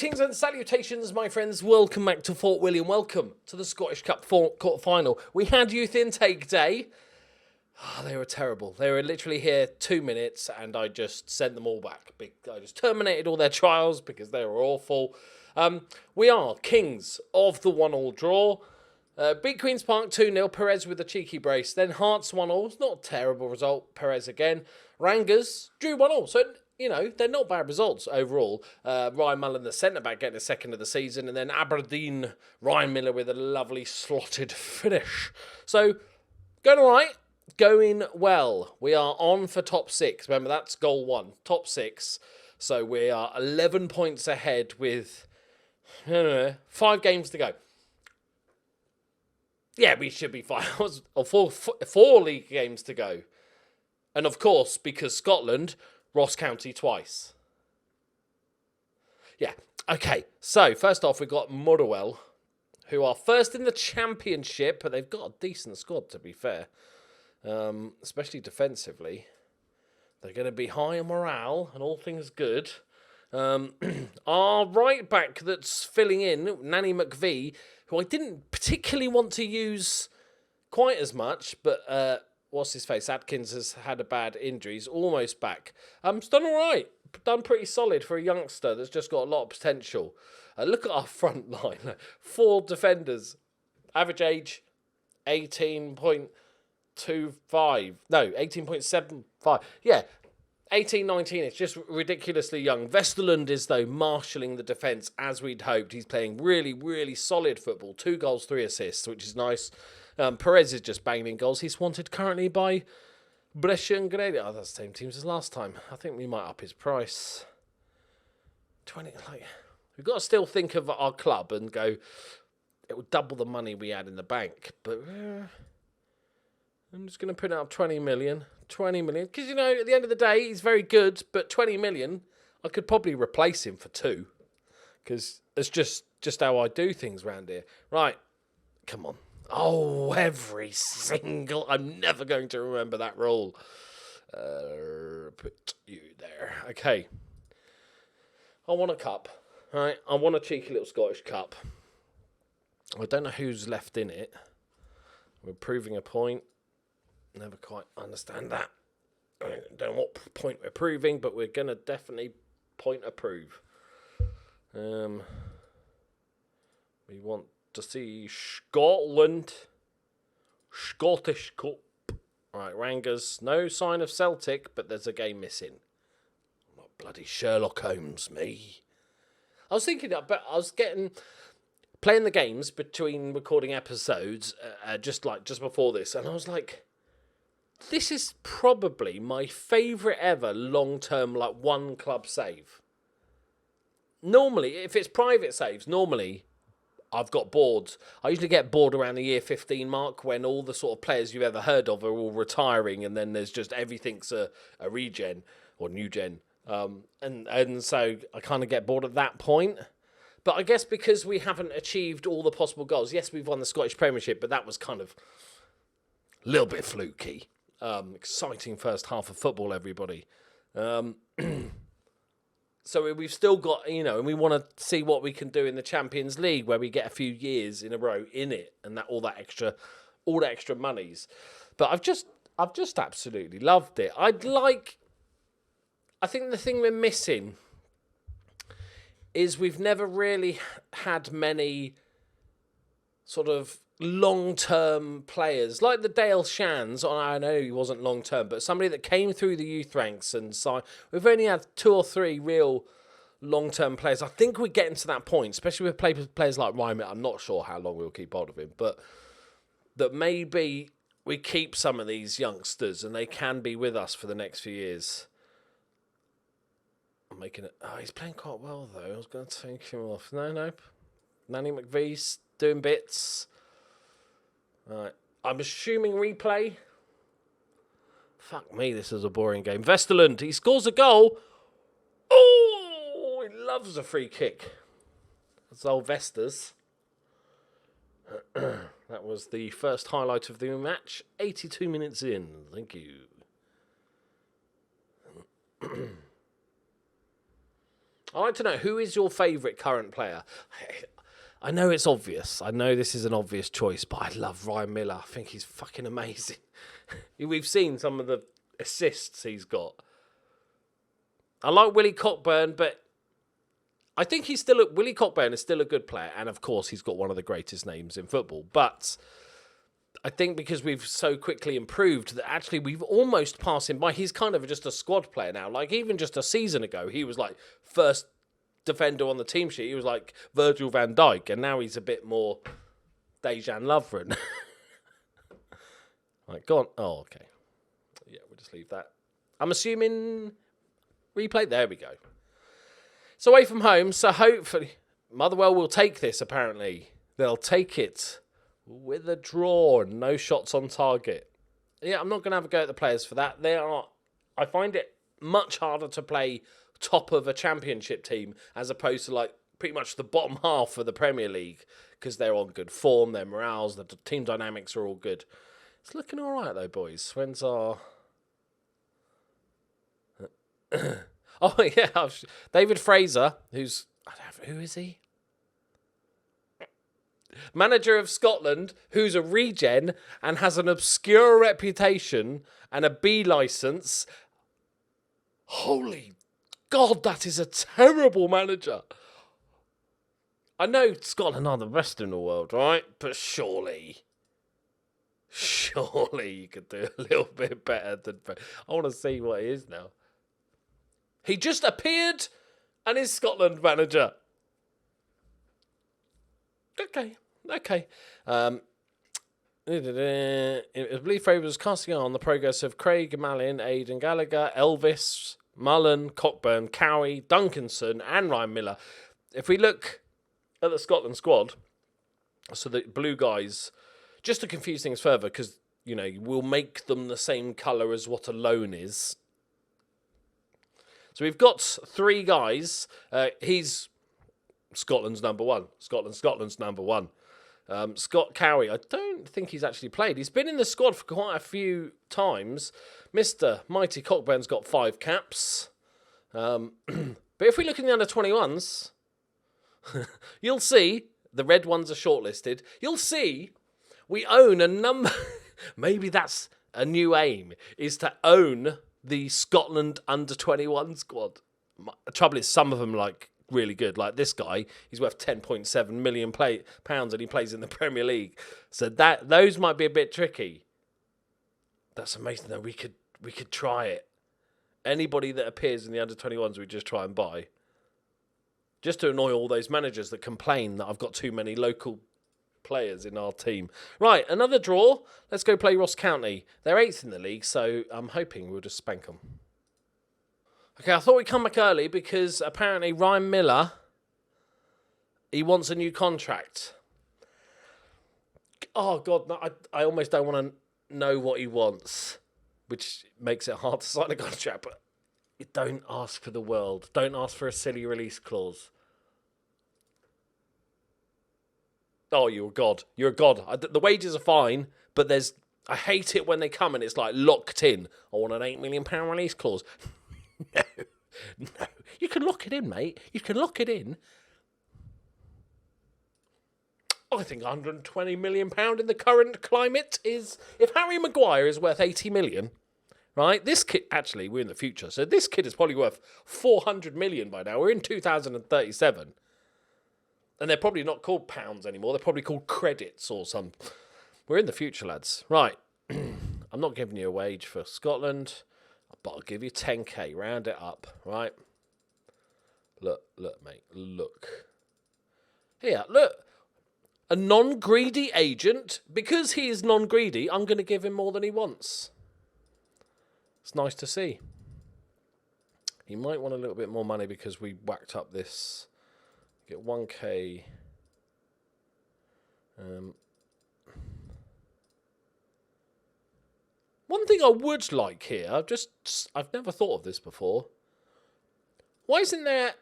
Greetings and salutations, my friends. Welcome back to Fort William. Welcome to the Scottish Cup quarter final. We had youth intake day. Oh, they were terrible. They were literally here 2 minutes and I just sent them all back. I just terminated all their trials because they were awful. We are kings of the 1-1 draw. Beat Queen's Park 2-0. Perez with a cheeky brace. Then Hearts 1-1. Not a terrible result. Perez again. Rangers drew 1-1. So, you know, they're not bad results overall. Ryan Mullen, the centre-back, getting a second of the season. And then Aberdeen, Ryan Miller with a lovely slotted finish. So, going all right. Going well. We are on for top 6. Remember, that's goal 1. Top 6. So, we are 11 points ahead with 5 games to go. Yeah, we should be fine. Or four league games to go. And of course, because Scotland, Ross County twice. Yeah, okay. So, first off, we've got Motherwell, who are first in the Championship, but they've got a decent squad, to be fair. Especially defensively. They're going to be high in morale and all things good. Our right back that's filling in, Nanny McVie, who I didn't particularly want to use quite as much, but what's his face? Atkins has had a bad injury. He's almost back. It's done all right. Done pretty solid for a youngster that's just got a lot of potential. Look at our front line. 4 defenders. Average age, 18.25. No, 18.75. Yeah, 18, 19. It's just ridiculously young. Vesterlund is, though, marshalling the defence as we'd hoped. He's playing really, really solid football. 2 goals, 3 assists, which is nice. Perez is just banging in goals. He's wanted currently by Brescia and Grady. Oh, that's the same teams as last time. I think we might up his price. 20. We've got to still think of our club and go, it will double the money we had in the bank. But I'm just going to put it up 20 million. 20 million. Because, you know, at the end of the day, he's very good. But 20 million, I could probably replace him for 2. Because it's just how I do things around here. Right. Come on. Oh, every single... I'm never going to remember that rule. Put you there. Okay. I want a cup. Right. I want a cheeky little Scottish cup. I don't know who's left in it. We're proving a point. Never quite understand that. I don't know what point we're proving, but we're going to definitely point approve. We want to see Scotland. Scottish Cup. Right, Rangers. No sign of Celtic, but there's a game missing. I'm not bloody Sherlock Holmes, me. I was thinking that, but I was playing the games between recording episodes, just before this, and I was like, this is probably my favourite ever long-term, one club save. Normally, if it's private saves, normally I've got bored. I usually get bored around the year 15 mark when all the sort of players you've ever heard of are all retiring and then there's just everything's a regen or new gen. And so I kind of get bored at that point. But I guess because we haven't achieved all the possible goals, yes, we've won the Scottish Premiership, but that was kind of a little bit fluky. Exciting first half of football, everybody. So we've still got, and we want to see what we can do in the Champions League, where we get a few years in a row in it, and all the extra monies. But I've just absolutely loved it. I think the thing we're missing is we've never really had many sort of long-term players like the Dale Shans. I know he wasn't long-term, but somebody that came through the youth ranks and signed. We've only had 2 or 3 real long-term players. I think we're getting to that point, especially with players like Ryman. I'm not sure how long we'll keep hold of him, but that maybe we keep some of these youngsters and they can be with us for the next few years. I'm making it. Oh, he's playing quite well though. I was going to take him off. No. Nanny McVie's doing bits. Right. I'm assuming replay. Fuck me, this is a boring game. Vesterlund, he scores a goal. Oh, he loves a free kick. That's old Vesters. That was the first highlight of the match. 82 minutes in. Thank you. I'd like to know, who is your favourite current player? I know it's obvious. I know this is an obvious choice, but I love Ryan Miller. I think he's fucking amazing. We've seen some of the assists he's got. I like Willie Cockburn, but I think Willie Cockburn is still a good player. And, of course, he's got one of the greatest names in football. But I think because we've so quickly improved that actually we've almost passed him by. He's kind of just a squad player now. Like, even just a season ago, he was, like, first defender on the team sheet. He was like Virgil van Dijk, and now he's a bit more Dejan Lovren. Right, go on. Oh, okay. Yeah, we'll just leave that. I'm assuming replay. There we go. It's away from home, so hopefully Motherwell will take this, apparently. They'll take it with a draw and no shots on target. Yeah, I'm not going to have a go at the players for that. I find it much harder to play top of a championship team as opposed to like pretty much the bottom half of the Premier League because they're on good form, their morales, the team dynamics are all good. It's looking all right though, boys. When's our... Oh yeah, David Fraser, who is he? Manager of Scotland, who's a regen and has an obscure reputation and a B licence. Holy God, that is a terrible manager. I know Scotland are the best in the world, right? But surely you could do a little bit better than... I want to see what he is now. He just appeared and is Scotland manager. Okay. I believe Fraser was casting on the progress of Craig Malin, Aidan Gallagher, Elvis, Mullen, Cockburn, Cowie, Duncanson, and Ryan Miller. If we look at the Scotland squad, so the blue guys, just to confuse things further, because, you know, we'll make them the same colour as what a loan is. So we've got three guys. He's Scotland's number one. Scotland's number one. Scott Cowie, I don't think he's actually played. He's been in the squad for quite a few times. Mr. Mighty Cockburn's got 5 caps. But if we look in the under-21s, you'll see the red ones are shortlisted. You'll see we own a number... Maybe that's a new aim, is to own the Scotland under-21 squad. The trouble is, some of them like really good. Like this guy, he's worth £10.7 million pounds and he plays in the Premier League. So those might be a bit tricky. That's amazing though. We could try it. Anybody that appears in the under-21s, we just try and buy. Just to annoy all those managers that complain that I've got too many local players in our team. Right, another draw. Let's go play Ross County. They're 8th in the league, so I'm hoping we'll just spank them. Okay, I thought we'd come back early because apparently Ryan Miller, he wants a new contract. Oh, God, no, I almost don't want to know what he wants, which makes it hard to sign a contract, but don't ask for the world. Don't ask for a silly release clause. Oh, you're a god. You're a god. The wages are fine, but I hate it when they come and it's like locked in. I want an £8 million release clause. No. You can lock it in, mate. You can lock it in. I think £120 million in the current climate is... If Harry Maguire is worth 80 million, right? This kid... Actually, we're in the future, so this kid is probably worth 400 million by now. We're in 2037. And they're probably not called pounds anymore. They're probably called credits or some... We're in the future, lads. Right. I'm not giving you a wage for Scotland, but I'll give you 10k. Round it up, right? Look, mate. Look. Here, look. A non-greedy agent. Because he is non-greedy, I'm going to give him more than he wants. It's nice to see. He might want a little bit more money because we whacked up this... Get 1k. One thing I would like here, I've never thought of this before. Why isn't there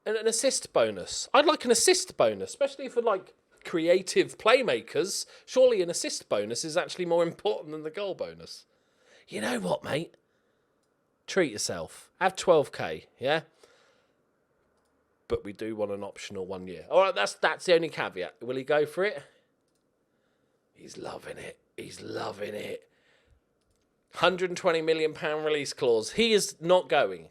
an assist bonus? I'd like an assist bonus, especially for like creative playmakers. Surely an assist bonus is actually more important than the goal bonus. You know what, mate? Treat yourself. Have 12k, yeah? but we do want an optional 1 year. All right, that's the only caveat. Will he go for it? He's loving it. He's loving it. £120 million release clause. He is not going.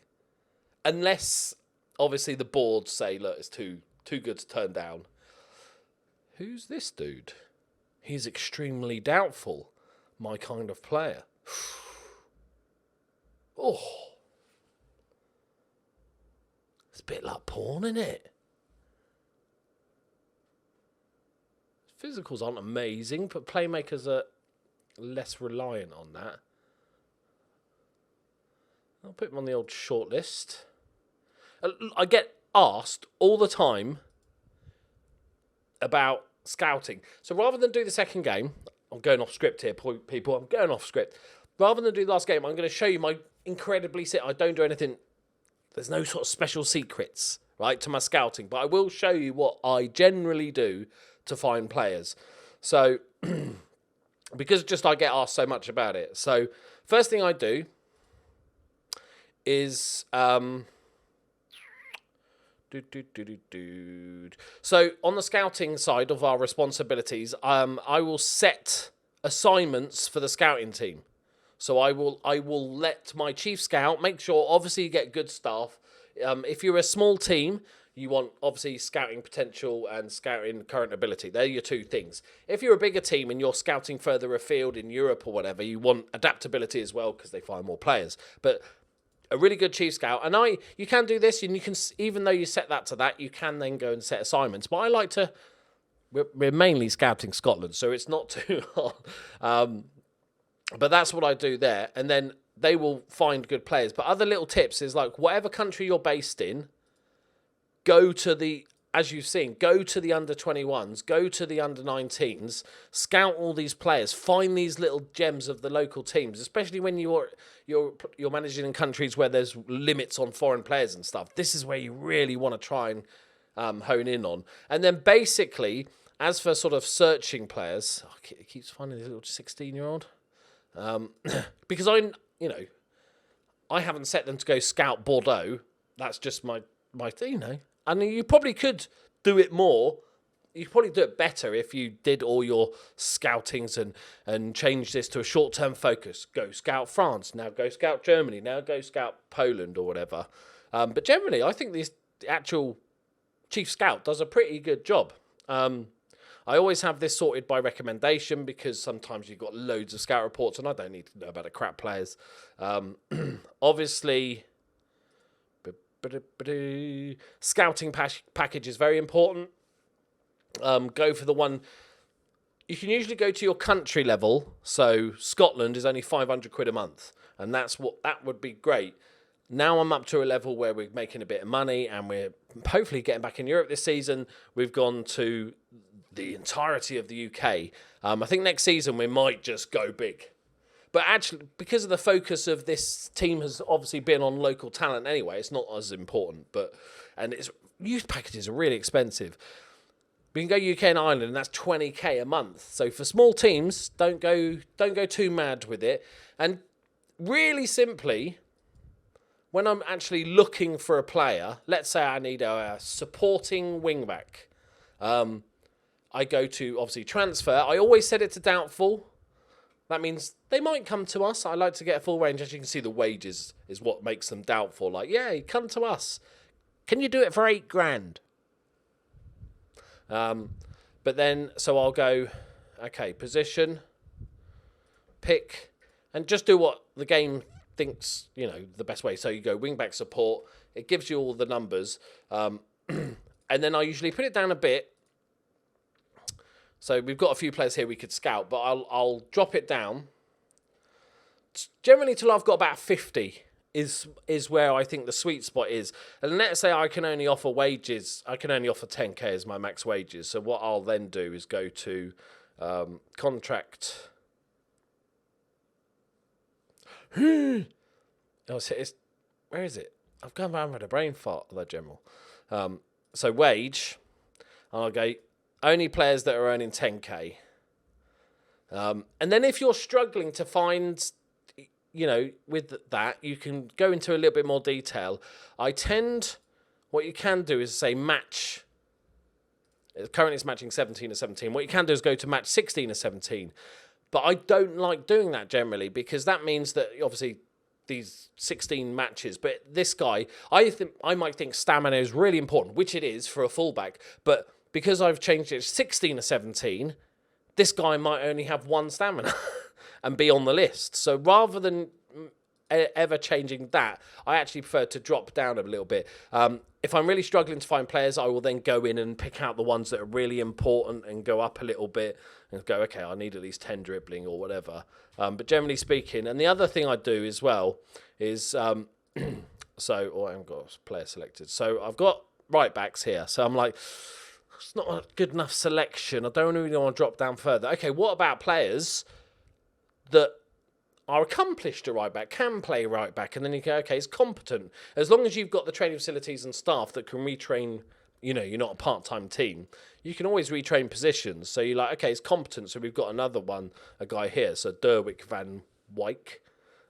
Unless, obviously, the board say, look, it's too good to turn down. Who's this dude? He's extremely doubtful. My kind of player. Oh. It's a bit like porn, isn't it? Physicals aren't amazing, but playmakers are less reliant on that. I'll put him on the old shortlist. I get asked all the time about scouting. So rather than do the second game, I'm going off script here, people. I'm going off script. Rather than do the last game, I'm going to show you my incredibly... I don't do anything... There's no sort of special secrets, right, to my scouting. But I will show you what I generally do to find players. So, because just I get asked so much about it. So, first thing I do is... So, on the scouting side of our responsibilities, I will set assignments for the scouting team. So I will let my chief scout make sure, obviously, you get good staff. If you're a small team, you want, obviously, scouting potential and scouting current ability. They're your two things. If you're a bigger team and you're scouting further afield in Europe or whatever, you want adaptability as well because they find more players. But a really good chief scout, and you can do this, and you can, even though you set that to that, you can then go and set assignments. But I like to, we're mainly scouting Scotland, so it's not too hard. But that's what I do there. And then they will find good players. But other little tips is like whatever country you're based in, go to the, as you've seen, go to the under-21s, go to the under-19s, scout all these players, find these little gems of the local teams, especially when you're managing in countries where there's limits on foreign players and stuff. This is where you really want to try and hone in on. And then basically, as for sort of searching players, it keeps finding this little 16-year-old. Because I haven't set them to go scout Bordeaux. That's just my thing, And you probably could do it more. You could probably do it better if you did all your scoutings and change this to a short-term focus. Go scout France, now go scout Germany, now go scout Poland or whatever. But generally, I think the actual chief scout does a pretty good job. I always have this sorted by recommendation because sometimes you've got loads of scout reports and I don't need to know about the crap players. Obviously, scouting package is very important. Go for the one... You can usually go to your country level. So Scotland is only £500 a month. And that would be great. Now I'm up to a level where we're making a bit of money and we're hopefully getting back in Europe this season. We've gone to the entirety of the UK. I think next season we might just go big. But actually, because of the focus of this team has obviously been on local talent anyway, it's not as important. And youth packages are really expensive. We can go UK and Ireland, and that's 20k a month. So for small teams, don't go too mad with it. And really simply, when I'm actually looking for a player, let's say I need a supporting wingback. I go to, obviously, transfer. I always set it to doubtful. That means they might come to us. I like to get a full range. As you can see, the wages is what makes them doubtful. Like, yeah, come to us. Can you do it for £8,000? But then, so I'll go, okay, position, pick, and just do what the game thinks, the best way. So you go wingback support. It gives you all the numbers. And then I usually put it down a bit. So we've got a few players here we could scout, but I'll drop it down. Generally, till I've got about 50 is where I think the sweet spot is. And let's say I can only offer wages. I can only offer 10k as my max wages. So what I'll then do is go to contract. Where is it? I've gone around with a brain fart, the general. So wage, I'll go only players that are earning 10k. And then if you're struggling to find, with that, you can go into a little bit more detail. I tend, what you can do is say match. Currently it's matching 17 to 17. What you can do is go to match 16 to 17. But I don't like doing that generally, because that means that obviously these 16 matches, but this guy, I might think stamina is really important, which it is for a fullback, but because I've changed it to 16 to 17, this guy might only have 1 stamina and be on the list. So rather than ever changing that, I actually prefer to drop down a little bit. If I'm really struggling to find players, I will then go in and pick out the ones that are really important and go up a little bit and go, okay, I need at least 10 dribbling or whatever. But generally speaking, and the other thing I do as well is, so, I haven't got a player selected. So I've got right backs here. So I'm like, it's not a good enough selection. I don't really want to drop down further. Okay, what about players that are accomplished at right back, can play right back, and then you go, okay, it's competent. As long as you've got the training facilities and staff that can retrain, you know, you're not a part-time team, you can always retrain positions. So you're like, okay, it's competent, so we've got another one, a guy here, so Derwick van Wyk,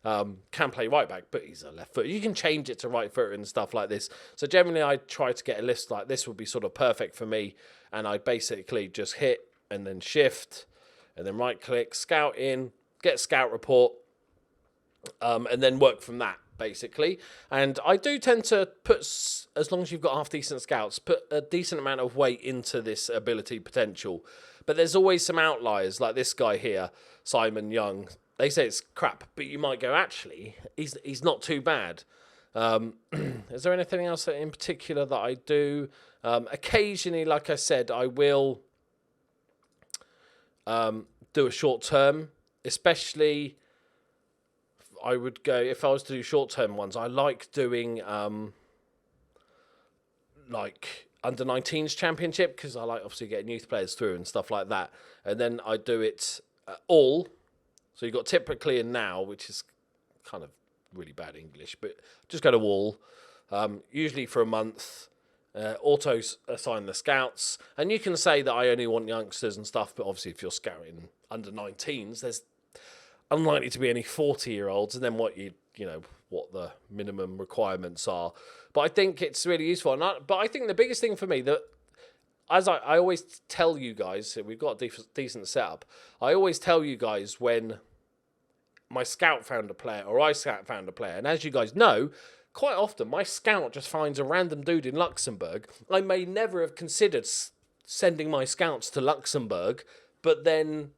can play right back, but he's a left foot. You can change it to right foot and stuff like this. So generally I try to get a list like this would be sort of perfect for me, and I basically just hit and then shift and then right click, scout in, get scout report, and then work from that, basically. And I do tend to put, as long as you've got half-decent scouts, put a decent amount of weight into this ability potential. But there's always some outliers, like this guy here, Simon Young. They say it's crap, but you might go, actually, he's not too bad. Is there anything else in particular that I do? Occasionally, like I said, I will do a short term, especially I would go, if I was to do short-term ones, I like doing like under-19s championship, because I like obviously getting youth players through and stuff like that. And then I do it all. So you've got typically and now, which is kind of really bad English, but just go to all, usually for a month, auto assign the scouts. And you can say that I only want youngsters and stuff, but obviously if you're scouting under-19s, there's unlikely to be any 40-year-olds, and then what the minimum requirements are. But I think it's really useful. But I think the biggest thing for me, that as I always tell you guys, we've got a decent setup. I always tell you guys when my scout found a player or I found a player, and as you guys know, quite often my scout just finds a random dude in Luxembourg. I may never have considered sending my scouts to Luxembourg, but then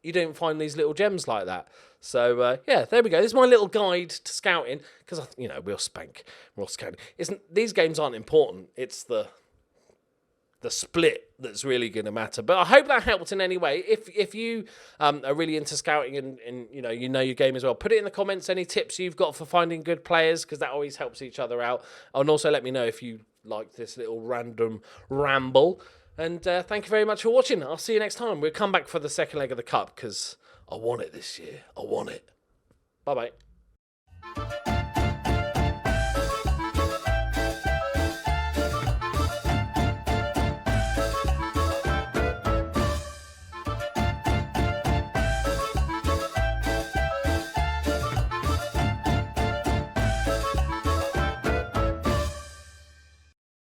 you don't find these little gems like that. So, yeah, there we go. This is my little guide to scouting, because, we'll spank. We're scouting. These games aren't important. It's the split that's really going to matter. But I hope that helped in any way. If you are really into scouting and you know your game as well, put it in the comments, any tips you've got for finding good players, because that always helps each other out. And also let me know if you like this little random ramble. And thank you very much for watching. I'll see you next time. We'll come back for the second leg of the cup, because I want it this year. I want it. Bye-bye.